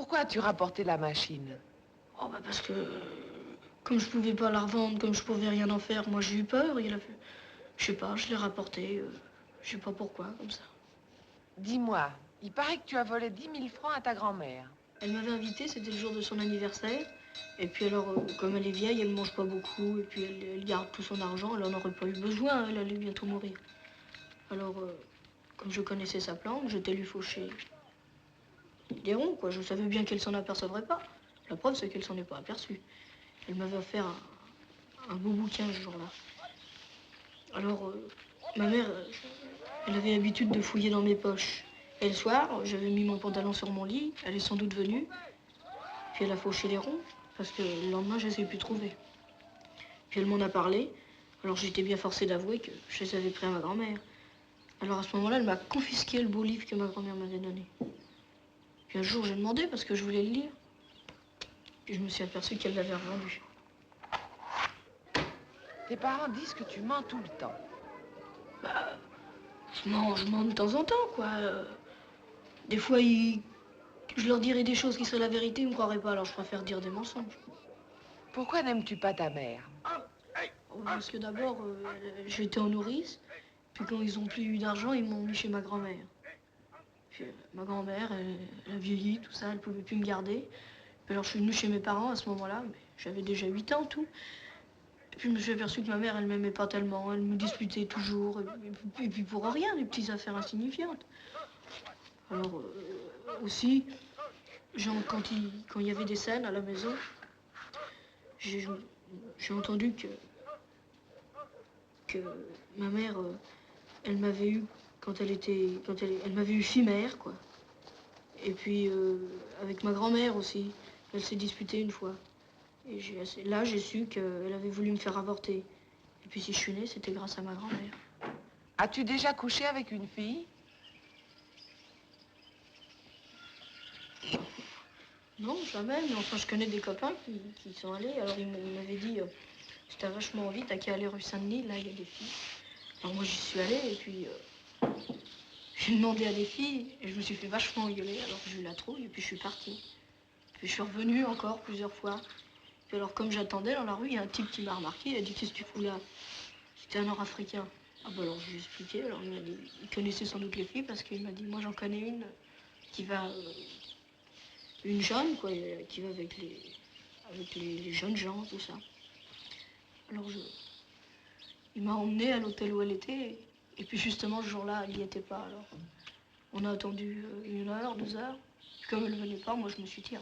Pourquoi as-tu rapporté la machine? Oh, bah parce que, comme je pouvais pas la revendre, comme je pouvais rien en faire, moi j'ai eu peur. Il a fait, je sais pas, je l'ai rapporté. Je sais pas pourquoi, comme ça. Dis-moi, il paraît que tu as volé 10 000 francs à ta grand-mère. Elle m'avait invité, c'était le jour de son anniversaire. Et puis alors, comme elle est vieille, elle mange pas beaucoup. Et puis elle garde tout son argent. Elle en aurait pas eu besoin, elle allait bientôt mourir. Alors, comme je connaissais sa planque, j'étais lui faucher des ronds, quoi. Je savais bien qu'elle s'en apercevrait pas. La preuve, c'est qu'elle s'en est pas aperçue. Elle m'avait offert un beau bouquin ce jour-là. Alors, ma mère, elle avait l'habitude de fouiller dans mes poches. Et le soir, j'avais mis mon pantalon sur mon lit. Elle est sans doute venue. Puis elle a fauché les ronds, parce que le lendemain, je les ai plus trouvés. Puis elle m'en a parlé. Alors j'étais bien forcée d'avouer que je les avais pris à ma grand-mère. Alors à ce moment-là, elle m'a confisqué le beau livre que ma grand-mère m'avait donné. Puis un jour, j'ai demandé parce que je voulais le lire. Puis je me suis aperçue qu'elle l'avait revendu. Tes parents disent que tu mens tout le temps. Bah, je mens de temps en temps, quoi. Des fois, je leur dirais des choses qui seraient la vérité, ils me croiraient pas, alors je préfère dire des mensonges. Pourquoi n'aimes-tu pas ta mère? Parce que d'abord, j'étais en nourrice, puis quand ils ont plus eu d'argent, ils m'ont mis chez ma grand-mère. Puis ma grand-mère, elle a vieilli, tout ça, elle pouvait plus me garder. Puis alors je suis venue chez mes parents à ce moment-là, mais j'avais déjà 8 ans, tout. Et puis je me suis aperçue que ma mère, elle m'aimait pas tellement, elle me disputait toujours, et puis pour rien, des petites affaires insignifiantes. Alors aussi, genre, quand il y avait des scènes à la maison, j'ai entendu que ma mère, elle m'avait eu elle m'avait eu fille mère, quoi. Et puis avec ma grand-mère aussi, elle s'est disputée une fois. Et là, j'ai su qu'elle avait voulu me faire avorter. Et puis si je suis née, c'était grâce à ma grand-mère. As-tu déjà couché avec une fille? Non, jamais, mais enfin, je connais des copains qui y sont allés. Alors ils m'avaient dit, si t'as vachement envie, t'as qu'à aller rue Saint-Denis, là, il y a des filles. Alors moi, j'y suis allée, et puis j'ai demandé à des filles, et je me suis fait vachement engueuler, alors j'ai eu la trouille, et puis je suis partie. Puis je suis revenue encore plusieurs fois. Puis alors, comme j'attendais dans la rue, il y a un type qui m'a remarqué, il a dit, qu'est-ce que tu fous là? C'était un Nord-Africain. Ah bah alors, je lui ai expliqué, alors il m'a dit, il connaissait sans doute les filles, parce qu'il m'a dit, moi j'en connais une qui va, une jeune, quoi, qui va avec les jeunes gens, tout ça. Alors il m'a emmené à l'hôtel où elle était, et puis justement, ce jour-là, elle n'y était pas, alors on a attendu 1 heure, 2 heures. Comme elle venait pas, moi je me suis tirée.